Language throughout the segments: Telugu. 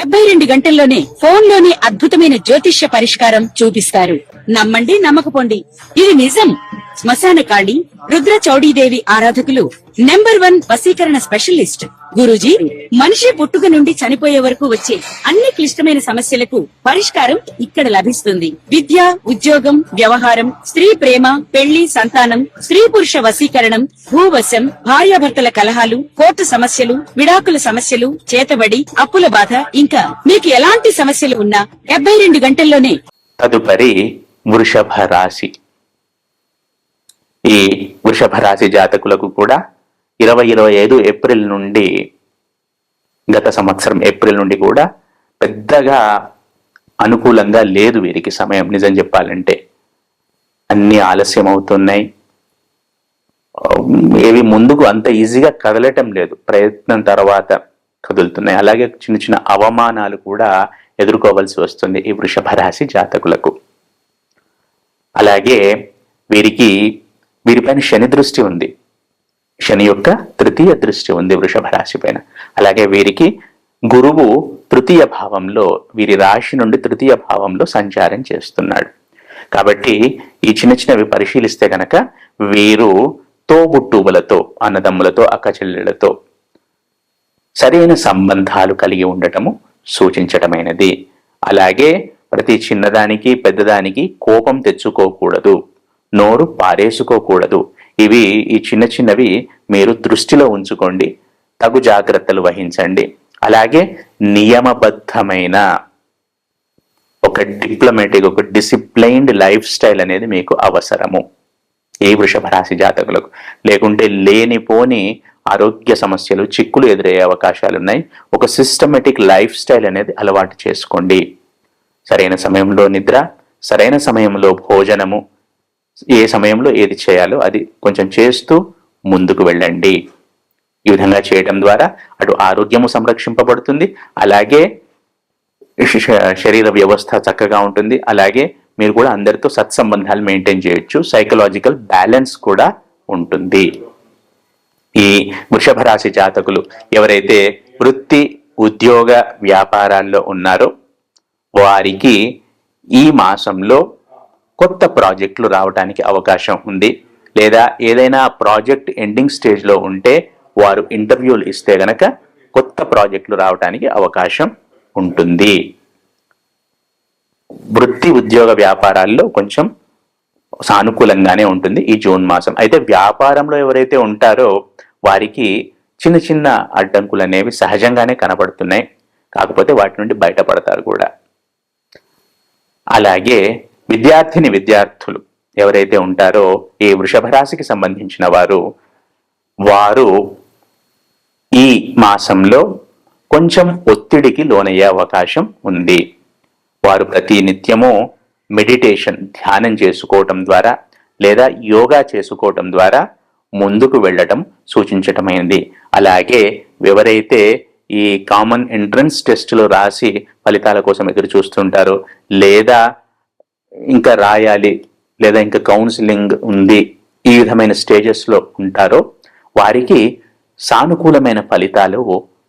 72 గంటల్లోనే ఫోన్ లోనే అద్భుతమైన జ్యోతిష్య పరిష్కారం చూపిస్తారు. నమ్మండి, నమ్మకపోండి, ఇది నిజం. శ్మశాన కాళి రుద్ర చౌడీదేవి ఆరాధకులు నంబర్ 1 వశీకరణ స్పెషలిస్ట్. గురూజీ, మనిషి పుట్టుక నుండి చనిపోయే వరకు వచ్చే అన్ని క్లిష్టమైన సమస్యలకు పరిష్కారం ఇక్కడ లభిస్తుంది. విద్య, ఉద్యోగం, వ్యవహారం, స్త్రీ ప్రేమ, పెళ్లి, సంతానం, స్త్రీ పురుష వశీకరణం, భూవశం, భార్యాభర్తల కలహాలు, కోర్టు సమస్యలు, విడాకుల సమస్యలు, చేతబడి, అప్పుల బాధ, ఇంకా మీకు ఎలాంటి సమస్యలు ఉన్నా 72 గంటల్లోనే. తదుపరి వృషభ రాశి. ఈ వృషభ రాశి జాతకులకు కూడా 2025 ఏప్రిల్ నుండి, గత సంవత్సరం ఏప్రిల్ నుండి కూడా పెద్దగా అనుకూలంగా లేదు వీరికి సమయం. నిజం చెప్పాలంటే అన్ని ఆలస్యం అవుతున్నాయి, ఏవి ముందుకు అంత ఈజీగా కదలటం లేదు, ప్రయత్నం తర్వాత కదులుతున్నాయి. అలాగే చిన్న చిన్న అవమానాలు కూడా ఎదుర్కోవాల్సి వస్తుంది ఈ వృషభ రాశి జాతకులకు. అలాగే వీరిపైన శని దృష్టి ఉంది, శని యొక్క 3వ దృష్టి ఉంది వృషభ రాశి పైన. అలాగే వీరికి గురువు 3వ భావంలో, వీరి రాశి నుండి 3వ భావంలో సంచారం చేస్తున్నాడు. కాబట్టి ఈ చిన్న చిన్నవి పరిశీలిస్తే గనక వీరు తోబుట్టువులతో, అన్నదమ్ములతో, అక్క చెల్లెళ్లతో సరైన సంబంధాలు కలిగి ఉండటము సూచించటమైనది. అలాగే ప్రతి చిన్నదానికి పెద్దదానికి కోపం తెచ్చుకోకూడదు, నోరు పారేసుకోకూడదు. ఇవి ఈ చిన్న చిన్నవి మీరు దృష్టిలో ఉంచుకోండి, తగు జాగ్రత్తలు వహించండి. అలాగే నియమబద్ధమైన ఒక డిప్లొమాటిక్, ఒక డిసిప్లైన్డ్ లైఫ్ స్టైల్ అనేది మీకు అవసరము ఈ వృషభ రాశి జాతకులకు. లేకుంటే లేనిపోని ఆరోగ్య సమస్యలు, చిక్కులు ఎదురయ్యే అవకాశాలు ఉన్నాయి. ఒక సిస్టమేటిక్ లైఫ్ స్టైల్ అనేది అలవాటు చేసుకోండి. సరైన సమయంలో నిద్ర, సరైన సమయంలో భోజనము, ఏ సమయంలో ఏది చేయాలో అది కొంచెం చేస్తూ ముందుకు వెళ్ళండి. ఈ విధంగా చేయడం ద్వారా అటు ఆరోగ్యము సంరక్షింపబడుతుంది, అలాగే శరీర వ్యవస్థ చక్కగా ఉంటుంది. అలాగే మీరు కూడా అందరితో సత్సంబంధాలు మెయింటైన్ చేయొచ్చు, సైకలాజికల్ బ్యాలెన్స్ కూడా ఉంటుంది. ఈ వృషభ రాశి జాతకులు ఎవరైతే వృత్తి, ఉద్యోగ, వ్యాపారాల్లో ఉన్నారో వారికి ఈ మాసంలో కొత్త ప్రాజెక్టులు రావడానికి అవకాశం ఉంది. లేదా ఏదైనా ప్రాజెక్ట్ ఎండింగ్ స్టేజ్లో ఉంటే వారు ఇంటర్వ్యూలు ఇస్తే గనక కొత్త ప్రాజెక్టులు రావడానికి అవకాశం ఉంటుంది. వృత్తి, ఉద్యోగ, వ్యాపారాల్లో కొంచెం సానుకూలంగానే ఉంటుంది ఈ జూన్ మాసం. అయితే వ్యాపారంలో ఎవరైతే ఉంటారో వారికి చిన్న చిన్న అడ్డంకులు అనేవి సహజంగానే కనబడుతున్నాయి, కాకపోతే వాటి నుండి బయటపడతారు కూడా. అలాగే విద్యార్థులు ఎవరైతే ఉంటారో ఈ వృషభ రాశికి సంబంధించిన వారు ఈ మాసంలో కొంచెం ఒత్తిడికి లోనయ్యే అవకాశం ఉంది. వారు ప్రతి నిత్యము మెడిటేషన్, ధ్యానం చేసుకోవటం ద్వారా లేదా యోగా చేసుకోవటం ద్వారా ముందుకు వెళ్ళటం సూచించటమైంది. అలాగే ఎవరైతే ఈ కామన్ ఎంట్రన్స్ టెస్టులు రాసి ఫలితాల కోసం ఎదురు చూస్తుంటారో, లేదా ఇంకా రాయాలి, లేదా ఇంకా కౌన్సిలింగ్ ఉంది, ఈ విధమైన స్టేజెస్లో ఉంటారో వారికి సానుకూలమైన ఫలితాలు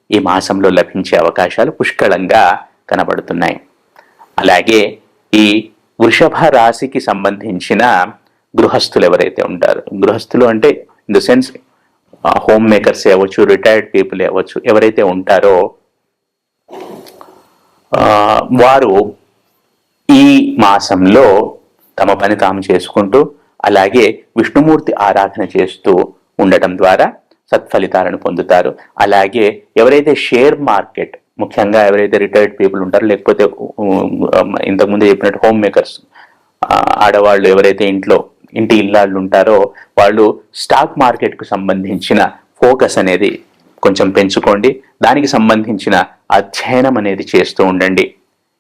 ఈ మాసంలో లభించే అవకాశాలు పుష్కలంగా కనబడుతున్నాయి. అలాగే ఈ వృషభ రాశికి సంబంధించిన గృహస్థులు ఎవరైతే ఉంటారో, గృహస్థులు అంటే in the sense home makers అవ్వచ్చు, రిటైర్డ్ పీపుల్ అవ్వచ్చు, ఎవరైతే ఉంటారో వారు ఈ మాసంలో తమ పని తాము చేసుకుంటూ అలాగే విష్ణుమూర్తి ఆరాధన చేస్తూ ఉండటం ద్వారా సత్ఫలితాలను పొందుతారు. అలాగే ఎవరైతే షేర్ మార్కెట్, ముఖ్యంగా ఎవరైతే రిటైర్డ్ పీపుల్ ఉంటారో, లేకపోతే ఇంతకుముందు చెప్పినట్టు హోమ్ మేకర్స్, ఆడవాళ్ళు ఎవరైతే ఇంటి ఇల్లాళ్ళు ఉంటారో వాళ్ళు స్టాక్ మార్కెట్కు సంబంధించిన ఫోకస్ అనేది కొంచెం పెంచుకోండి. దానికి సంబంధించిన అధ్యయనం అనేది చేస్తూ ఉండండి.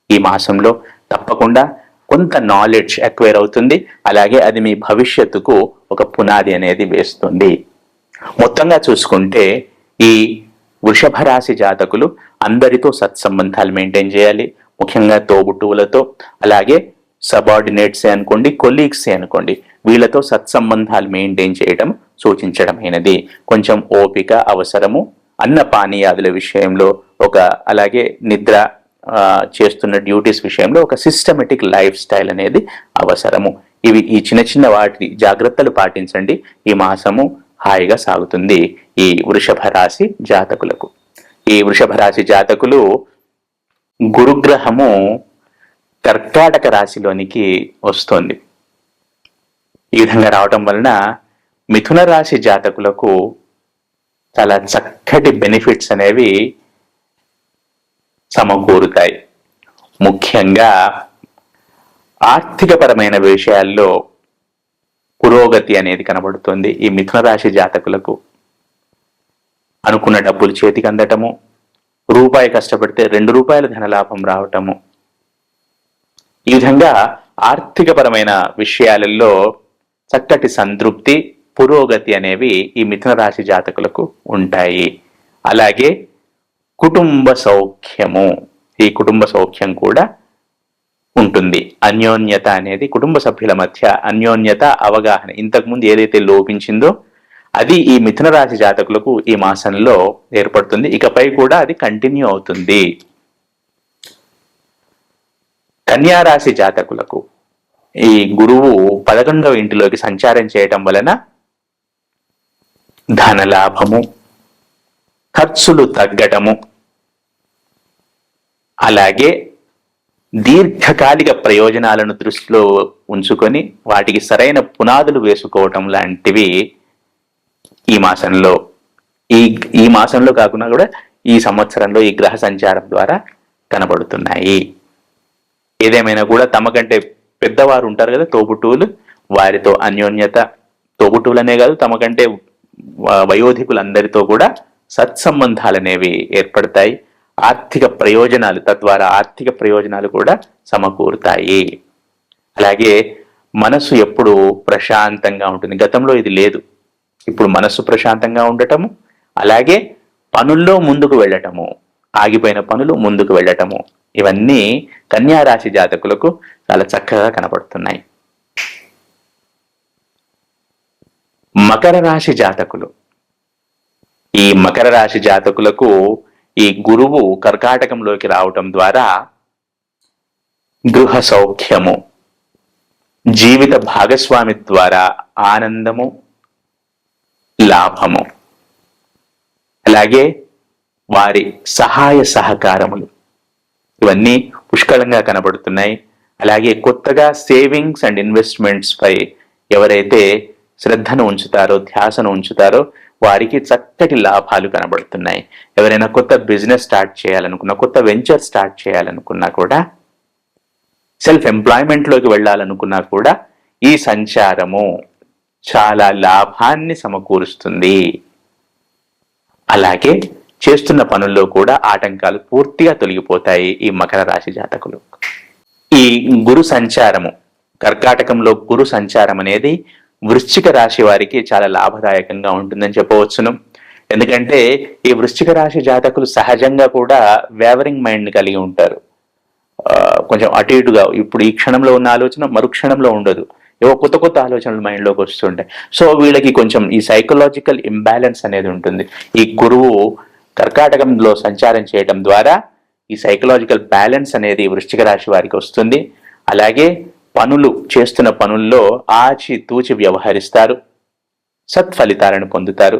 ఈ మాసంలో తప్పకుండా కొంత నాలెడ్జ్ ఎక్వైర్ అవుతుంది. అలాగే అది మీ భవిష్యత్తుకు ఒక పునాది అనేది వేస్తుంది. మొత్తంగా చూసుకుంటే ఈ వృషభ రాశి జాతకులు అందరితో సత్సంబంధాలు మెయింటైన్ చేయాలి. ముఖ్యంగా తోబుట్టువులతో, అలాగే సబార్డినేట్సే అనుకోండి, కొలీగ్సే అనుకోండి, వీళ్ళతో సత్సంబంధాలు మెయింటైన్ చేయడం సూచించడమైనది. కొంచెం ఓపిక అవసరము. అన్న పానీయాదుల విషయంలో అలాగే నిద్ర, చేస్తున్న డ్యూటీస్ విషయంలో ఒక సిస్టమేటిక్ లైఫ్ స్టైల్ అనేది అవసరము. ఈ చిన్న చిన్న వాటి జాగ్రత్తలు పాటించండి. ఈ మాసము హాయిగా సాగుతుంది ఈ వృషభ రాశి జాతకులకు. ఈ వృషభ రాశి జాతకులు గురుగ్రహము కర్కాటక రాశిలోనికి వస్తోంది. ఈ విధంగా రావటం వలన మిథున రాశి జాతకులకు చాలా చక్కటి బెనిఫిట్స్ అనేవి సమకూరుతాయి. ముఖ్యంగా ఆర్థికపరమైన విషయాల్లో పురోగతి అనేది కనబడుతుంది. ఈ మిథున రాశి జాతకులకు అనుకున్న డబ్బులు చేతికి అందటము, రూపాయి కష్టపడితే 2 రూపాయల ధనలాభం రావటము, ఈ విధంగా ఆర్థికపరమైన విషయాలలో చక్కటి సంతృప్తి, పురోగతి అనేవి ఈ మిథున రాశి జాతకులకు ఉంటాయి. అలాగే కుటుంబ సౌఖ్యము, ఈ కుటుంబ సౌఖ్యం కూడా ఉంటుంది. అన్యోన్యత అనేది కుటుంబ సభ్యుల మధ్య అన్యోన్యత, అవగాహన ఇంతకుముందు ఏదైతే లోపించిందో అది ఈ మిథున రాశి జాతకులకు ఈ మాసంలో ఏర్పడుతుంది. ఇకపై కూడా అది కంటిన్యూ అవుతుంది. కన్యా రాశి జాతకులకు ఈ గురువు 11వ ఇంటిలోకి సంచారం చేయటం వలన ధనలాభము, ఖర్చులు తగ్గటము, అలాగే దీర్ఘకాలిక ప్రయోజనాలను దృష్టిలో ఉంచుకొని వాటికి సరైన పునాదులు వేసుకోవటం లాంటివి ఈ మాసంలో ఈ మాసంలో కాకుండా కూడా ఈ సంవత్సరంలో ఈ గ్రహ సంచారం ద్వారా కనబడుతున్నాయి. ఏదేమైనా కూడా తమకంటే పెద్దవారు ఉంటారు కదా, తోబుట్టువులు, వారితో అన్యోన్యత, తోబుట్టువులనే కాదు తమకంటే వయోధికులందరితో కూడా సత్సంబంధాలు అనేవి ఏర్పడతాయి. ఆర్థిక ప్రయోజనాలు, తద్వారా ఆర్థిక ప్రయోజనాలు కూడా సమకూరుతాయి. అలాగే మనసు ఎప్పుడు ప్రశాంతంగా ఉంటుంది. గతంలో ఇది లేదు, ఇప్పుడు మనస్సు ప్రశాంతంగా ఉండటము, అలాగే పనుల్లో ముందుకు వెళ్ళటము, ఆగిపోయిన పనులు ముందుకు వెళ్ళటము, ఇవన్నీ కన్యా రాశి జాతకులకు చాలా చక్కగా కనపడుతున్నాయి. మకర రాశి జాతకులు, ఈ మకర రాశి జాతకులకు ఈ గురువు కర్కాటకంలోకి రావటం ద్వారా గృహ సౌఖ్యము, జీవిత భాగస్వామి ద్వారా ఆనందము, లాభము, అలాగే వారి సహాయ సహకారములు ఇవన్నీ పుష్కలంగా కనబడుతున్నాయి. అలాగే కొత్తగా సేవింగ్స్ అండ్ ఇన్వెస్ట్మెంట్స్ పై ఎవరైతే శ్రద్ధను ఉంచుతారో, ధ్యాసను ఉంచుతారో వారికి చక్కటి లాభాలు కనబడుతున్నాయి. ఎవరైనా కొత్త బిజినెస్ స్టార్ట్ చేయాలనుకున్నా, కొత్త వెంచర్ స్టార్ట్ చేయాలనుకున్నా కూడా, సెల్ఫ్ ఎంప్లాయ్మెంట్లోకి వెళ్ళాలనుకున్నా కూడా ఈ సంచారము చాలా లాభాన్ని సమకూరుస్తుంది. అలాగే చేస్తున్న పనుల్లో కూడా ఆటంకాలు పూర్తిగా తొలగిపోతాయి ఈ మకర రాశి జాతకులు. ఈ గురు సంచారము, కర్కాటకంలో గురు సంచారం అనేది వృశ్చిక రాశి వారికి చాలా లాభదాయకంగా ఉంటుందని చెప్పవచ్చును. ఎందుకంటే ఈ వృశ్చిక రాశి జాతకులు సహజంగా కూడా వేవరింగ్ మైండ్ కలిగి ఉంటారు. కొంచెం అటు ఇటుగా, ఇప్పుడు ఈ క్షణంలో ఉన్న ఆలోచన మరుక్షణంలో ఉండదు, ఏవో కొత్త కొత్త ఆలోచనలు మైండ్లోకి వస్తుంటాయి. సో వీళ్ళకి కొంచెం ఈ సైకలాజికల్ ఇంబ్యాలెన్స్ అనేది ఉంటుంది. ఈ గురువు కర్కాటకంలో సంచారం చేయటం ద్వారా ఈ సైకలాజికల్ బ్యాలెన్స్ అనేది వృశ్చిక రాశి వారికి వస్తుంది. అలాగే చేస్తున్న పనుల్లో ఆచి తూచి వ్యవహరిస్తారు, సత్ఫలితాలను పొందుతారు.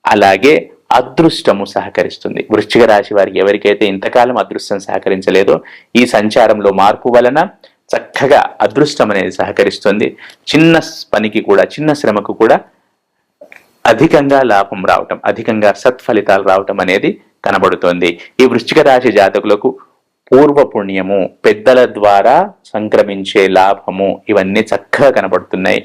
అలాగే అదృష్టము సహకరిస్తుంది. వృశ్చిక రాశి వారికి ఎవరికైతే ఇంతకాలం అదృష్టం సహకరించలేదో ఈ సంచారంలో మార్పు వలన చక్కగా అదృష్టం అనేది సహకరిస్తుంది. చిన్న పనికి కూడా, చిన్న శ్రమకు కూడా అధికంగా లాభం రావటం, అధికంగా సత్ఫలితాలు రావటం అనేది కనబడుతోంది. ఈ వృశ్చిక రాశి జాతకులకు పూర్వ పుణ్యము, పెద్దల ద్వారా సంక్రమించే లాభము ఇవన్నీ చక్కగా కనబడుతున్నాయి.